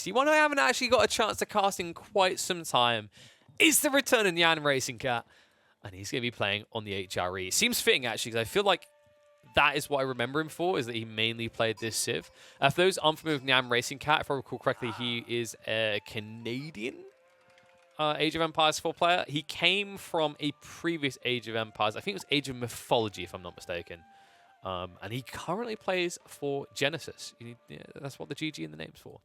Beasty. One I haven't actually got a chance to cast in quite some time is the return of NyanCat. And he's going to be playing on the HRE. Seems fitting, actually, because I feel like that is what I remember him for, is that he mainly played this Civ. For those unfamiliar with NyanCat, if I recall correctly, he is a Canadian Age of Empires 4 player. He came from a previous Age of Empires. I think it was Age of Mythology, if I'm not mistaken. And he currently plays for Genesis. Yeah, that's what the GG in the name's for.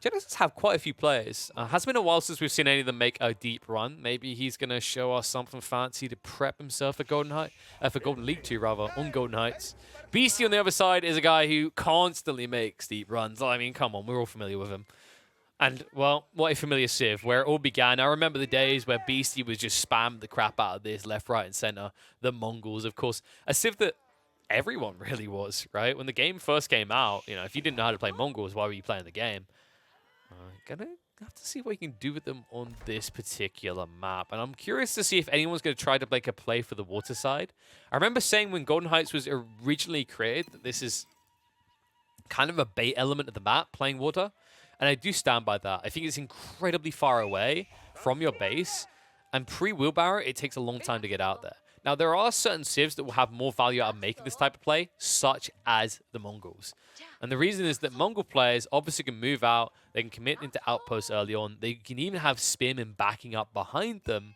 Genesis have quite a few players. Has been a while since we've seen any of them make a deep run. Maybe he's going to show us something fancy to prep himself for Golden League 2, rather, on Golden Heights. Beasty on the other side is a guy who constantly makes deep runs. I mean, come on, we're all familiar with him. And, well, what a familiar Civ, where it all began. I remember the days where Beasty was just spammed the crap out of this, left, right, and center. The Mongols, of course. A Civ that everyone really was, right? When the game first came out, you know, if you didn't know how to play Mongols, why were you playing the game? Gonna have to see what you can do with them on this particular map. And I'm curious to see if anyone's going to try to make a play for the water side. I remember saying when Golden Heights was originally created that this is kind of a bait element of the map, playing water. And I do stand by that. I think it's incredibly far away from your base. And pre-wheelbarrow, it takes a long time to get out there. Now, there are certain civs that will have more value out of making this type of play, such as the Mongols. And the reason is that Mongol players obviously can move out, they can commit into outposts early on, they can even have spearmen backing up behind them.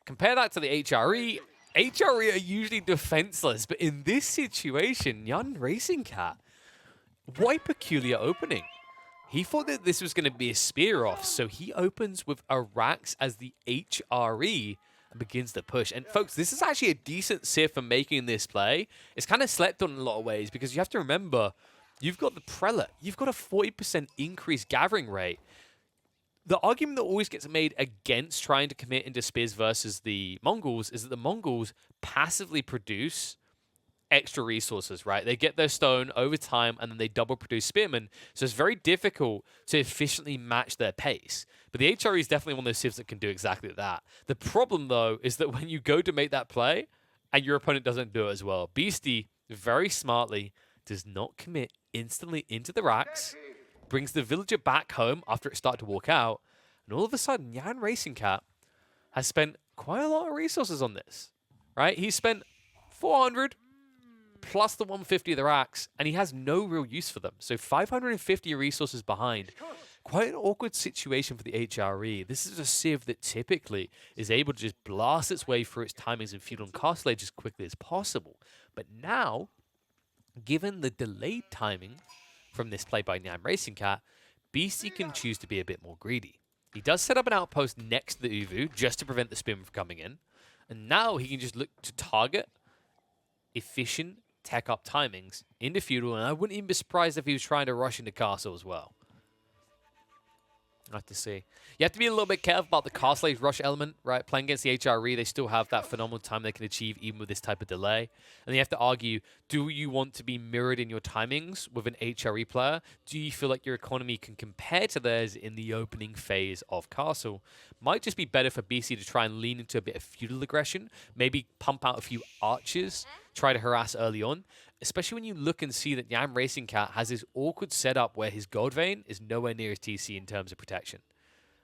Compare that to the HRE. HRE are usually defenseless, but in this situation, NyanCat, what a peculiar opening. He thought that this was going to be a spear off, so he opens with Arax as the HRE and begins to push. And folks, this is actually a decent Civ for making this play. It's kind of slept on in a lot of ways because you have to remember, you've got the Prelate. You've got a 40% increased gathering rate. The argument that always gets made against trying to commit into spears versus the Mongols is that the Mongols passively produce extra resources, right? They get their stone over time and then they double produce spearmen. So it's very difficult to efficiently match their pace. But the HRE is definitely one of those civs that can do exactly that. The problem, though, is that when you go to make that play and your opponent doesn't do it as well, Beasty very smartly does not commit instantly into the racks, brings the villager back home after it started to walk out, and all of a sudden, NyanCat has spent quite a lot of resources on this, right? He's spent 400 plus the 150 of the racks, and he has no real use for them. So 550 resources behind. Quite an awkward situation for the HRE. This is a Civ that typically is able to just blast its way through its timings and feudal and castle age as quickly as possible. But now, given the delayed timing from this play by NyanCat, Beasty can choose to be a bit more greedy. He does set up an outpost next to the Uvu just to prevent the spearmen from coming in. And now he can just look to target efficient tech up timings into feudal, and I wouldn't even be surprised if he was trying to rush into castle as well. I have to see. You have to be a little bit careful about the castle age rush element, right? Playing against the HRE, they still have that phenomenal time they can achieve even with this type of delay. And you have to argue, do you want to be mirrored in your timings with an HRE player? Do you feel like your economy can compare to theirs in the opening phase of castle? Might just be better for BC to try and lean into a bit of feudal aggression, maybe pump out a few archers, try to harass early on, especially when you look and see that NyanCat has this awkward setup where his gold vein is nowhere near his TC in terms of protection.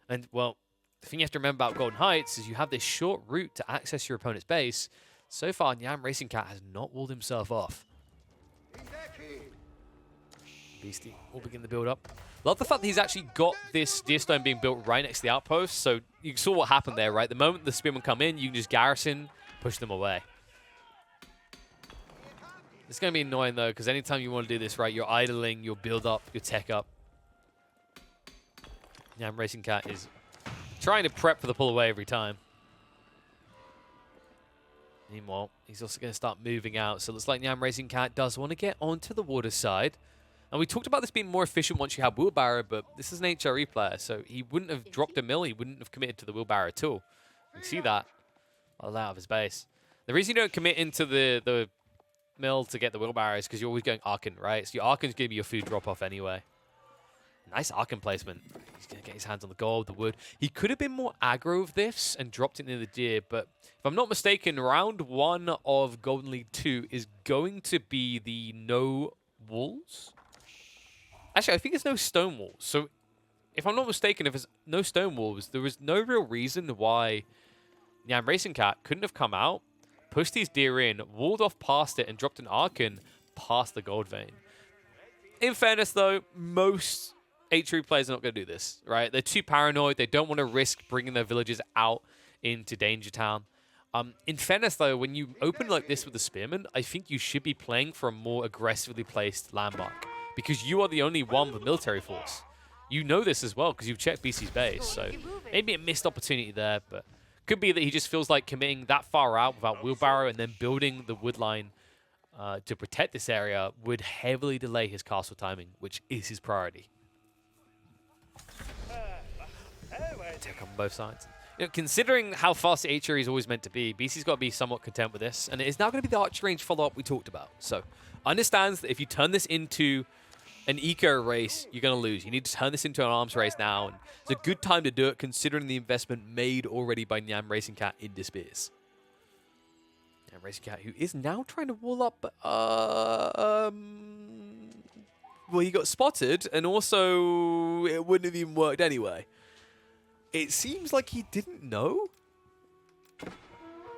And, well, the thing you have to remember about Golden Heights is you have this short route to access your opponent's base. So far, NyanCat has not walled himself off. Beasty will begin the build up. Love the fact that he's actually got this deer stone being built right next to the outpost. So you saw what happened there, right? The moment the spearmen come in, you can just garrison, push them away. It's going to be annoying, though, because anytime you want to do this, right, you're idling, your build up, your tech up. NyanCat is trying to prep for the pull away every time. Meanwhile, he's also going to start moving out. So it looks like NyanCat does want to get onto the water side. And we talked about this being more efficient once you have wheelbarrow, but this is an HRE player, so he wouldn't have dropped a mill. He wouldn't have committed to the wheelbarrow at all. You can see that all out of his base. The reason you don't commit into the mill to get the wheelbarrow is because you're always going Archon, right? So your Archon's going to be your food drop-off anyway. Nice Archon placement. He's going to get his hands on the gold, the wood. He could have been more aggro with this and dropped it into the deer, but if I'm not mistaken, round 1 of Golden League 2 is going to be the no walls. Actually, I think it's no stone walls. So if I'm not mistaken, if there's no stone walls, there was no real reason why NyanRacingCat couldn't have come out, pushed these deer in, walled off past it, and dropped an Archon past the gold vein. In fairness, though, most H3 players are not going to do this, right? They're too paranoid. They don't want to risk bringing their villagers out into Danger Town. In fairness, though, when you open like this with the Spearman, I think you should be playing for a more aggressively placed landmark because you are the only one with military force. You know this as well because you've checked BC's base, so maybe a missed opportunity there, but could be that he just feels like committing that far out without wheelbarrow and then building the wood line to protect this area would heavily delay his castle timing, which is his priority. Take on both sides. You know, considering how fast the archery is always meant to be, BC's got to be somewhat content with this, and it is now going to be the archer range follow-up we talked about. So, understands that if you turn this into an eco race, you're going to lose. You need to turn this into an arms race now, and it's a good time to do it considering the investment made already by NyanRacingCat into Spears. NyanRacingCat, who is now trying to wall up, well, he got spotted, and also it wouldn't have even worked anyway. It seems like he didn't know.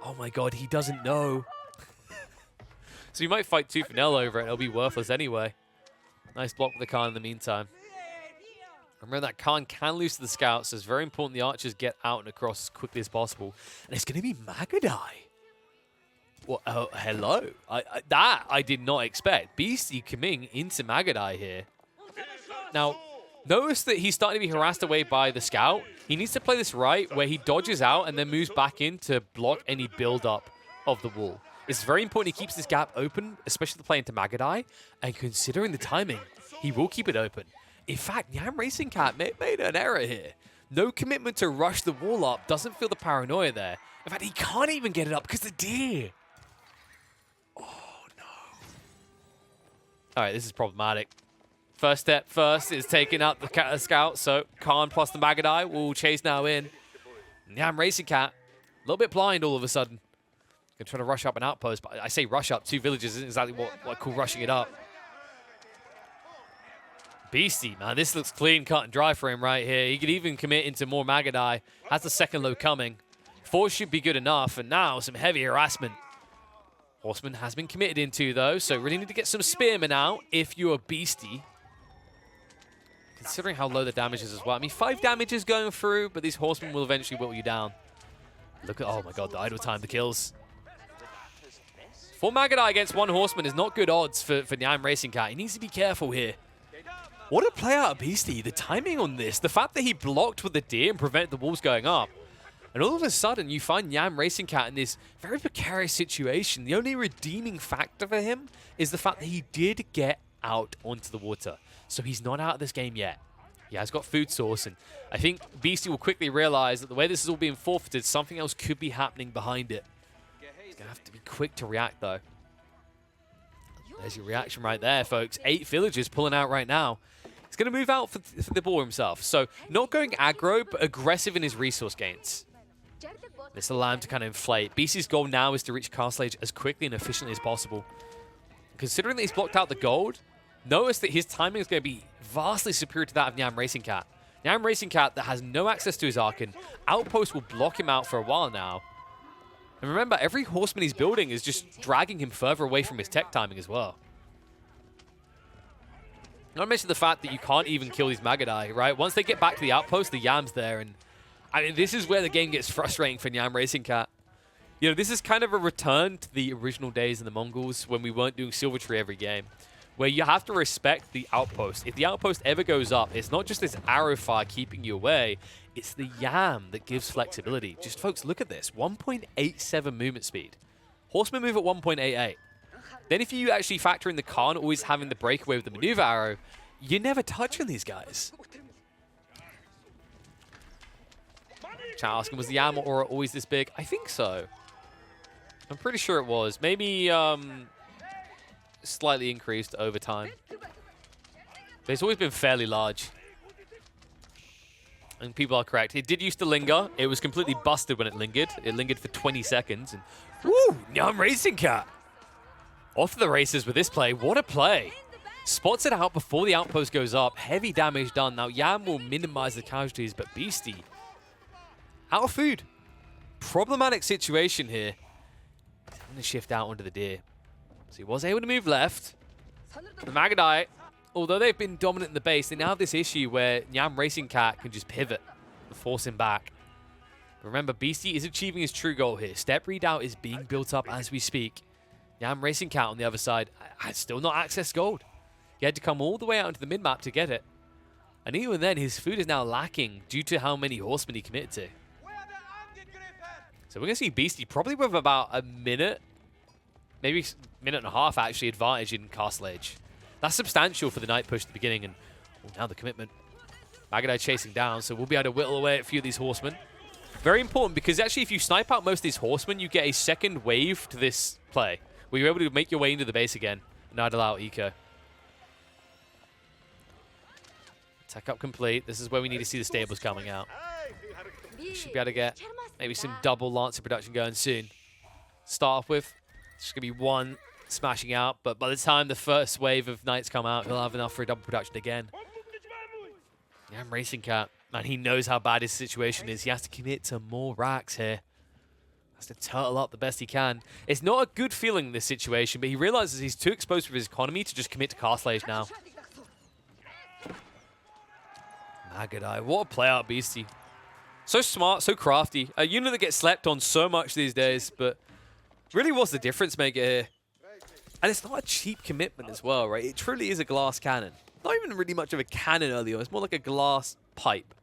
Oh my god, he doesn't know. So he might fight tooth and nail over it. It'll be worthless anyway. Nice block with the Khan in the meantime. Remember that Khan can lose to the scouts, so it's very important the archers get out and across as quickly as possible. And it's going to be Mangudai. Well, oh, hello. That I did not expect. Beastyqt coming into Mangudai here. Now, notice that he's starting to be harassed away by the scout. He needs to play this right, where he dodges out and then moves back in to block any build-up of the wall. It's very important he keeps this gap open, especially the play into Mangudai. And considering the timing, he will keep it open. In fact, NyanRacingCat made an error here. No commitment to rush the wall up, doesn't feel the paranoia there. In fact, he can't even get it up because the deer. Oh, no. All right, this is problematic. First step first is taking out the scout, so Khan plus the Mangudai will chase now in. NyanRacingCat, a little bit blind all of a sudden. Gonna try to rush up an outpost, but I say rush up, 2 villages isn't exactly what I call rushing it up. Beastie, man, this looks clean, cut and dry for him right here. He could even commit into more Mangudai. Has the second low coming. 4 should be good enough, and now some heavy harassment. Horseman has been committed into, though, so really need to get some spearmen out if you're a Beastie. Considering how low the damage is as well. I mean, 5 damage is going through, but these horsemen will eventually whittle you down. Look at, oh my god, the idle time, the kills. 4 Mangudai against 1 horseman is not good odds for NyanRacingCat. He needs to be careful here. What a play out of Beastie. The timing on this, the fact that he blocked with the deer and prevented the wolves going up. And all of a sudden, you find NyanRacingCat in this very precarious situation. The only redeeming factor for him is the fact that he did get out onto the water. So he's not out of this game yet. He has got food source, and I think Beastie will quickly realize that the way this is all being forfeited, something else could be happening behind it. He's going to have to be quick to react, though. There's your reaction right there, folks. 8 villagers pulling out right now. He's going to move out for the ball himself. So not going aggro, but aggressive in his resource gains. This will allow him to kind of inflate. Beastie's goal now is to reach Castle Age as quickly and efficiently as possible. Considering that he's blocked out the gold, notice that his timing is going to be vastly superior to that of NyanRacingCat. NyanRacingCat that has no access to his Archon. Outpost will block him out for a while now. And remember, every horseman he's building is just dragging him further away from his tech timing as well. Not to mention the fact that you can't even kill these Mangudai, right? Once they get back to the outpost, the Yam's there. And I mean, this is where the game gets frustrating for NyanRacingCat. You know, this is kind of a return to the original days in the Mongols when we weren't doing Silver Tree every game, where you have to respect the outpost. If the outpost ever goes up, it's not just this arrow fire keeping you away, it's the Yam that gives flexibility. Just, folks, look at this. 1.87 movement speed. Horsemen move at 1.88. Then if you actually factor in the Khan always having the breakaway with the maneuver arrow, you're never touching these guys. Chat asking, was the Yam aura always this big? I think so. I'm pretty sure it was. Maybe slightly increased over time. But it's always been fairly large. And people are correct. It did used to linger. It was completely busted when it lingered. It lingered for 20 seconds. And woo! NyanRacingCat! Off to the races with this play. What a play. Spots it out before the outpost goes up. Heavy damage done. Now Yan will minimize the casualties, but Beasty out of food. Problematic situation here. He's going to shift out onto the deer. So he was able to move left. The Mangudai, although they've been dominant in the base, they now have this issue where NyanRacingCat can just pivot and force him back. But remember, Beastyqt is achieving his true goal here. Step redoubt is being built up as we speak. NyanRacingCat on the other side has still not accessed gold. He had to come all the way out into the mid-map to get it. And even then, his food is now lacking due to how many horsemen he committed to. So we're going to see Beastyqt probably with about a minute, maybe a minute and a half actually, advantage in Castle Age. That's substantial for the night push at the beginning. And now the commitment. Mangudai chasing down, so we'll be able to whittle away at a few of these horsemen. Very important, because actually if you snipe out most of these horsemen, you get a second wave to this play, where you're able to make your way into the base again and not allow eco. Tech up complete. This is where we need to see the stables coming out. Should be able to get maybe some double Lancer production going soon. Start off with, it's going to be one smashing out, but by the time the first wave of Knights come out, he'll have enough for a double production again. NyanRacingCat, man, he knows how bad his situation is. He has to commit to more racks here. Has to turtle up the best he can. It's not a good feeling in this situation, but he realizes he's too exposed with his economy to just commit to Castle Age now. Mangudai, what a play out, Beasty. So smart, so crafty. A unit that gets slept on so much these days, but really was the difference maker here. And it's not a cheap commitment as well, right? It truly is a glass cannon. Not even really much of a cannon early on. It's more like a glass pipe.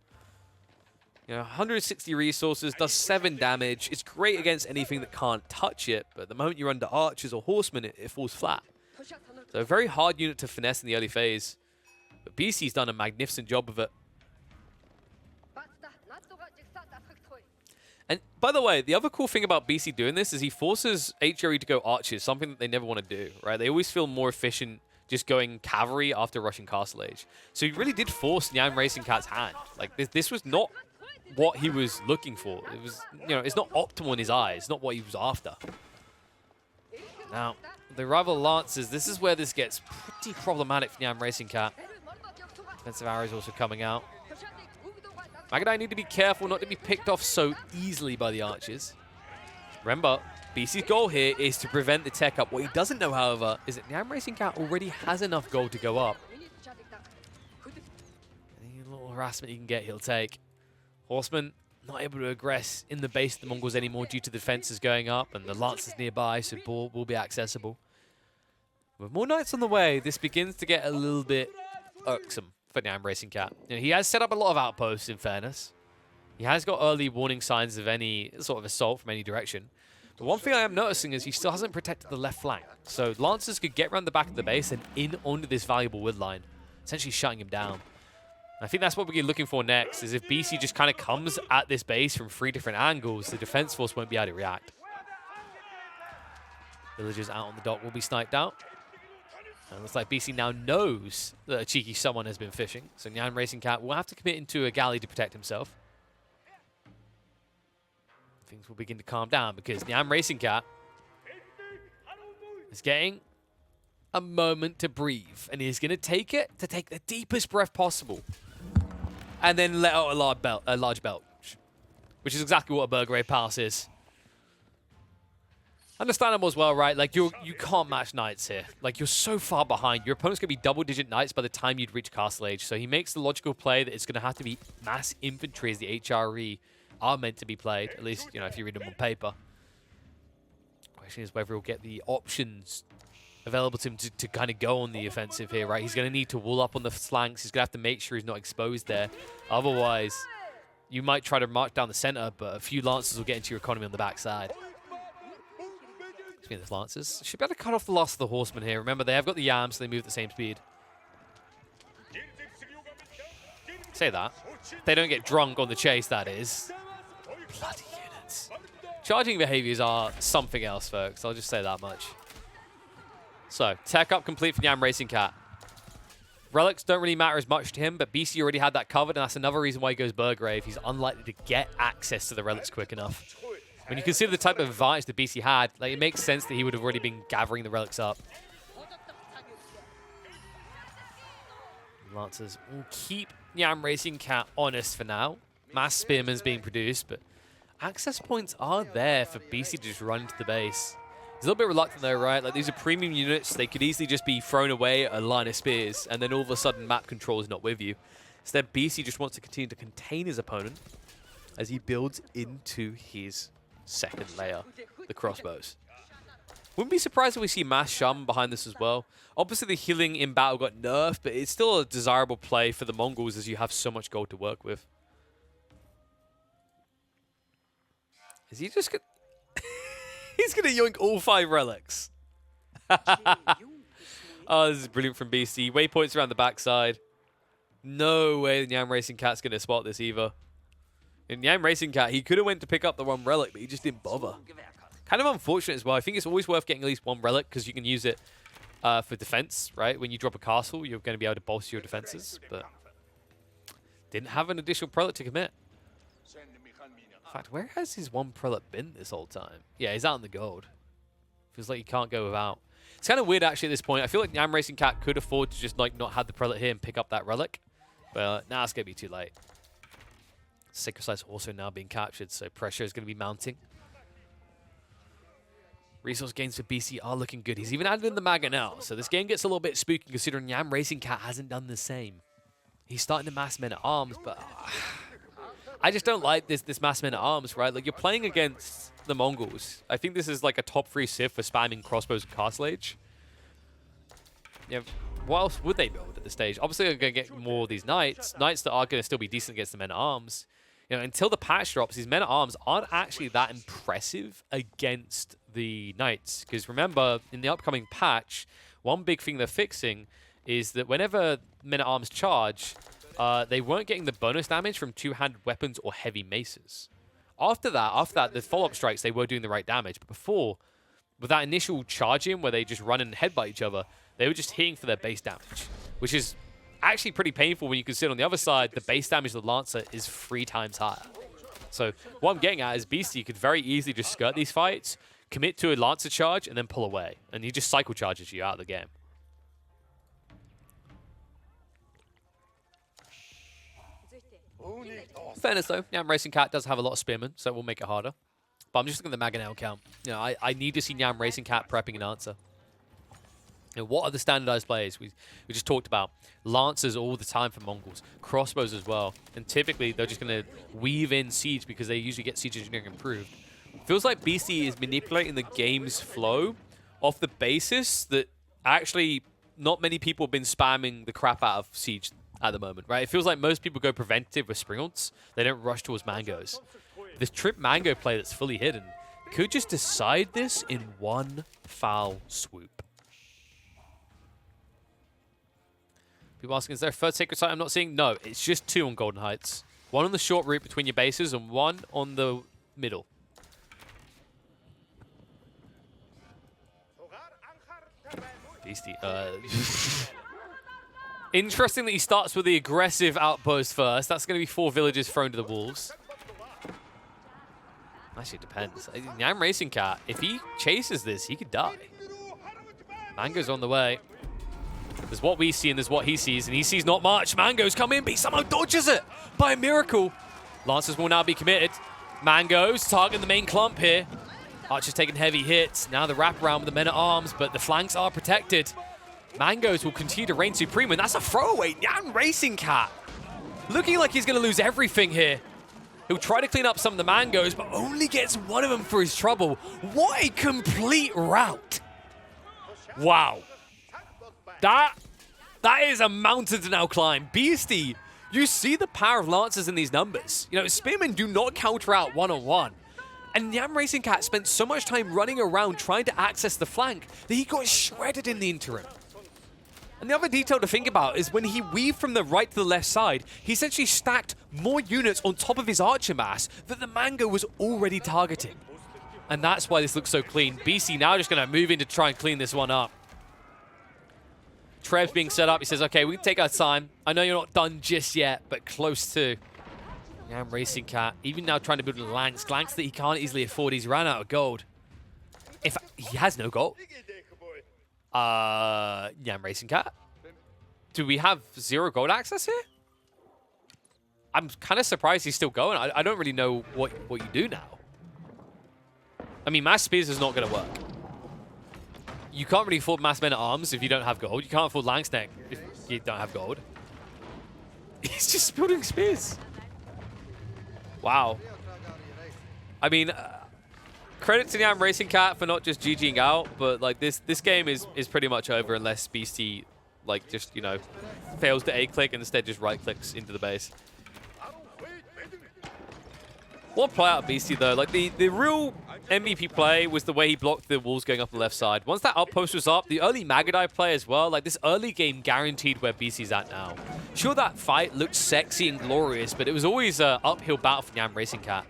You know, 160 resources, does 7 damage. It's great against anything that can't touch it, but the moment you're under archers or horsemen, it falls flat. So a very hard unit to finesse in the early phase. But BC's done a magnificent job of it. And by the way, the other cool thing about BC doing this is he forces HRE to go archers, something that they never want to do, right? They always feel more efficient just going cavalry after rushing Castle Age. So he really did force NyanRacingCat's hand. Like, this was not what he was looking for. It was, you know, it's not optimal in his eyes. Not what he was after. Now, the rival Lancers, this is where this gets pretty problematic for NyanRacingCat. Defensive arrows also coming out. Mangudai need to be careful not to be picked off so easily by the archers. Remember, BC's goal here is to prevent the tech up. What he doesn't know, however, is that NyanRacingCat already has enough gold to go up. Any little harassment he can get, he'll take. Horsemen not able to aggress in the base of the Mongols anymore due to the defenses going up, and the Lancers nearby, so ball will be accessible. With more Knights on the way, this begins to get a little bit irksome for NyanRacingCat. You know, he has set up a lot of outposts, in fairness. He has got early warning signs of any sort of assault from any direction. But one thing I am noticing is he still hasn't protected the left flank. So Lancers could get around the back of the base and in onto this valuable wood line, essentially shutting him down. I think that's what we're looking for next, is if BC just kind of comes at this base from 3 different angles, the defense force won't be able to react. Villagers out on the dock will be sniped out. And it looks like BC now knows that a cheeky someone has been fishing, so NyanRacingCat will have to commit into a galley to protect himself. Things will begin to calm down because NyanRacingCat is getting a moment to breathe, and he's going to take the deepest breath possible, and then let out a large belch, which is exactly what a Burgrave Palace is. Understandable as well, right? Like, you can't match Knights here. Like, you're so far behind. Your opponent's going to be double-digit Knights by the time you'd reach Castle Age. So he makes the logical play that it's going to have to be mass infantry as the HRE are meant to be played. At least, you know, if you read them on paper. Question is whether he'll get the options available to him to kind of go on the offensive here, right? He's going to need to wall up on the flanks. He's going to have to make sure he's not exposed there. Otherwise, you might try to march down the center, but a few Lancers will get into your economy on the backside. Speaking of Lancers, should be able to cut off the last of the horsemen here. Remember, they have got the yams, so they move at the same speed. Say that. They don't get drunk on the chase, that is. Bloody units. Charging behaviors are something else, folks. I'll just say that much. So, tech up complete for NyanRacingCat. Relics don't really matter as much to him, but BC already had that covered, and that's another reason why he goes Burgrave. He's unlikely to get access to the relics quick enough. When you consider the type of advantage that BC had, like, it makes sense that he would have already been gathering the relics up. Lancers will keep NyanRacingCat honest for now. Mass Spearman's being produced, but access points are there for Beastyqt to just run into the base. He's a little bit reluctant though, right? Like, these are premium units. They could easily just be thrown away at a line of spears, and then all of a sudden map control is not with you. Instead, Beastyqt just wants to continue to contain his opponent as he builds into his second layer, the crossbows. Wouldn't be surprised if we see Mass Shaman behind this as well. Obviously, the healing in battle got nerfed, but it's still a desirable play for the Mongols as you have so much gold to work with. Is he just gonna... He's gonna yoink all 5 relics. Oh, this is brilliant from Beastyqt. Waypoints around the backside. No way NyanRacingCat's gonna spot this either. In NyanRacingCat, he could have went to pick up the 1 relic, but he just didn't bother. Kind of unfortunate as well. I think it's always worth getting at least 1 relic because you can use it for defense, right? When you drop a castle, you're going to be able to bolster your defenses, but didn't have an additional prelate to commit. In fact, where has his 1 prelate been this whole time? Yeah, he's out in the gold. Feels like he can't go without. It's kind of weird actually at this point. I feel like NyanRacingCat could afford to just like not have the prelate here and pick up that relic, but now it's going to be too late. Sacred Site's also now being captured, so pressure is going to be mounting. Resource gains for Beastyqt are looking good. He's even added in the Maga now, so this game gets a little bit spooky considering NyanRacingCat hasn't done the same. He's starting to mass men-at-arms, but I just don't like this mass men-at-arms, right? Like, you're playing against the Mongols. I think this is like a top 3 civ for spamming crossbows and castle age. Yeah, what else would they build at this stage? Obviously, they're going to get more of these knights. Knights that are going to still be decent against the men-at-arms. You know, until the patch drops, these men-at-arms aren't actually that impressive against the knights. Because remember, in the upcoming patch, one big thing they're fixing is that whenever men-at-arms charge, they weren't getting the bonus damage from 2-handed weapons or heavy maces. After that, the follow-up strikes, they were doing the right damage. But before, with that initial charge-in where they just run and headbutt each other, they were just hitting for their base damage, which is actually pretty painful when you consider on the other side, the base damage of the Lancer is 3 times higher. So what I'm getting at is Beastyqt could very easily just skirt these fights, commit to a Lancer charge, and then pull away. And he just cycle charges you out of the game. Fairness though, NyanRacingCat does have a lot of spearmen, so it will make it harder. But I'm just looking at the Mangudai count. You know, I need to see NyanRacingCat prepping an answer. You know, what are the standardized plays? We just talked about Lancers all the time for Mongols, crossbows as well. And typically, they're just going to weave in siege because they usually get siege engineering improved. Feels like Beastyqt is manipulating the game's flow off the basis that actually not many people have been spamming the crap out of siege at the moment, right? It feels like most people go preventative with Springholds. They don't rush towards Mangoes. This Trip Mango play that's fully hidden could just decide this in 1 foul swoop. People asking, is there a 3rd Sacred Site I'm not seeing? No, it's just 2 on Golden Heights. 1 on the short route between your bases and 1 on the middle. Beastyqt. Interesting that he starts with the aggressive outpost first. That's going to be 4 villages thrown to the wolves. Actually, it depends. NyanRacingCat, if he chases this, he could die. Mango's on the way. There's what we see and there's what he sees, and he sees not much. Mango's come in, but he somehow dodges it by a miracle. Lancers will now be committed. Mango's targeting the main clump here. Archer's taking heavy hits. Now the wraparound with the men-at-arms, but the flanks are protected. Mango's will continue to reign supreme, and that's a throwaway. NyanRacingCat looking like he's going to lose everything here. He'll try to clean up some of the Mango's, but only gets 1 of them for his trouble. What a complete rout. Wow. That is a mountain to now climb. Beastyqt, you see the power of Lancers in these numbers. You know, Spearmen do not counter out one-on-one. And NyanRacingCat spent so much time running around trying to access the flank that he got shredded in the interim. And the other detail to think about is when he weaved from the right to the left side, he essentially stacked more units on top of his archer mass that the Mango was already targeting. And that's why this looks so clean. Beastyqt now just going to move in to try and clean this one up. Treb's being set up. He says, okay, we can take our time. I know you're not done just yet, but close to. NyanRacingCat, even now trying to build a Lanks. Lanks that he can't easily afford. He's ran out of gold. In fact, he has no gold. NyanRacingCat. do we have 0 gold access here? I'm kind of surprised he's still going. I don't really know what you do now. I mean, mass spears is not going to work. You can't really afford mass men at arms if you don't have gold. You can't afford Langsneck if you don't have gold. He's just building spears. Wow. I mean, credit to NyanRacingCat for not just GGing out, but like this game is pretty much over unless Beasty like just, you know, fails to A-click and instead just right-clicks into the base. What play out of Beasty though? Like the real MVP play was the way he blocked the walls going up the left side. Once that outpost was up, the early Mangudai play as well, like this early game guaranteed where Beasty's at now. Sure, that fight looked sexy and glorious, but it was always an uphill battle for NyanRacingCat.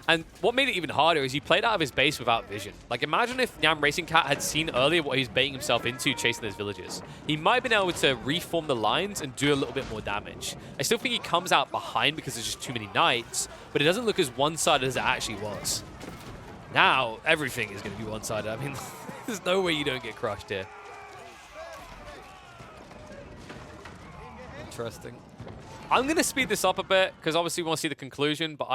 And what made it even harder is he played out of his base without vision. Like, imagine if NyanRacingCat had seen earlier what he was baiting himself into chasing those villagers. He might have been able to reform the lines and do a little bit more damage. I still think he comes out behind because there's just too many knights, but it doesn't look as one-sided as it actually was. Now, everything is going to be one-sided. I mean, there's no way you don't get crushed here. Interesting. I'm going to speed this up a bit because obviously we want to see the conclusion, but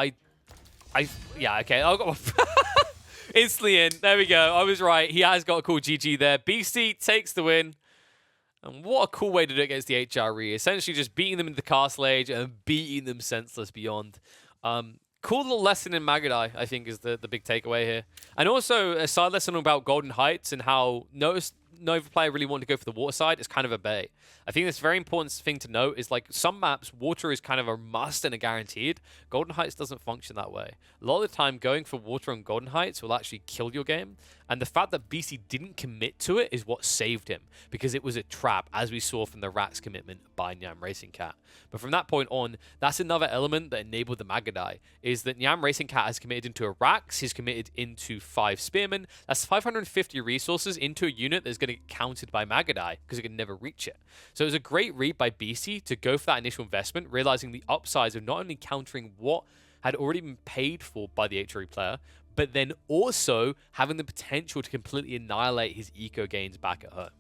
yeah, okay. I got instantly in. There we go. I was right. He has got a cool GG there. Beastyqt takes the win. And what a cool way to do it against the HRE. Essentially just beating them into the castle age and beating them senseless beyond. Cool little lesson in Mangudai, I think, is the big takeaway here. And also a side lesson about Golden Heights and how Nova player really wanted to go for the water side is kind of a bait. I think this very important thing to note is like some maps, water is kind of a must and a guaranteed. Golden Heights doesn't function that way. A lot of the time, going for water on Golden Heights will actually kill your game. And the fact that BC didn't commit to it is what saved him, because it was a trap, as we saw from the Rats commitment by NyanRacingCat. But from that point on, that's another element that enabled the Mangudai, is that NyanRacingCat has committed into a Rax, he's committed into 5 Spearmen. That's 550 resources into a unit that's going to get countered by Mangudai, because it can never reach it. So it was a great read by BC to go for that initial investment, realizing the upsides of not only countering what had already been paid for by the HRE player, but then also having the potential to completely annihilate his eco gains back at home.